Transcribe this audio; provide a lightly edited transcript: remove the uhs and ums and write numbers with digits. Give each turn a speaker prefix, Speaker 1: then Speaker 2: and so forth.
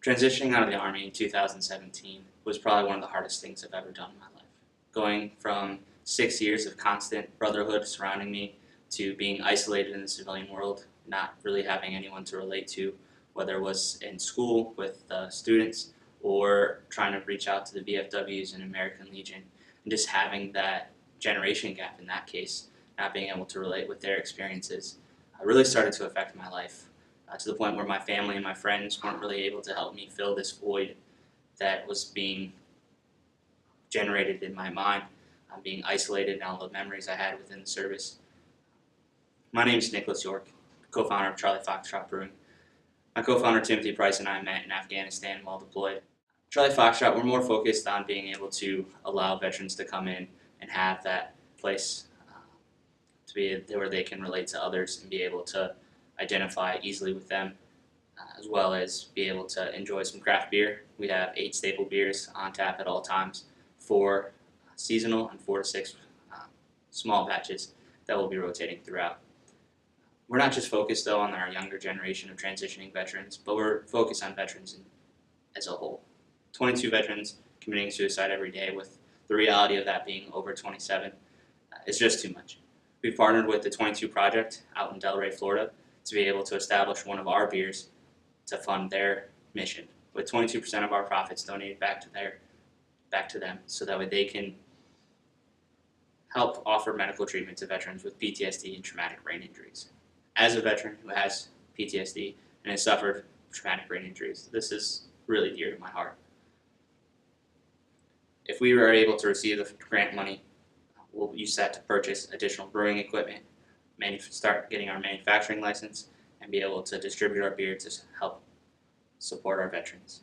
Speaker 1: Transitioning out of the Army in 2017 was probably one of the hardest things I've ever done in my life. Going from 6 years of constant brotherhood surrounding me to being isolated in the civilian world, not really having anyone to relate to, whether it was in school with students or trying to reach out to the VFWs and American Legion, and just having that generation gap in that case, not being able to relate with their experiences, really started to affect my life. To the point where my family and my friends weren't really able to help me fill this void that was being generated in my mind. I'm being isolated and all the memories I had within the service. My name is Nicholas York, co-founder of Charlie Foxtrot Brewing. My co-founder Timothy Price and I met in Afghanistan while deployed. Charlie Foxtrot, we're more focused on being able to allow veterans to come in and have that place to be where they can relate to others and be able to identify easily with them, as well as be able to enjoy some craft beer. We have 8 staple beers on tap at all times, 4 seasonal and 4 to 6 small batches that will be rotating throughout. We're not just focused though on our younger generation of transitioning veterans, but we're focused on veterans as a whole. 22 veterans committing suicide every day, with the reality of that being over 27 is just too much. We've partnered with the 22 Project out in Delray, Florida, to be able to establish one of our beers to fund their mission, with 22% of our profits donated back to them, so that way they can help offer medical treatment to veterans with PTSD and traumatic brain injuries. As a veteran who has PTSD and has suffered traumatic brain injuries, this is really dear to my heart. If we were able to receive the grant money, we'll use that to purchase additional brewing equipment, start getting our manufacturing license, and be able to distribute our beer to help support our veterans.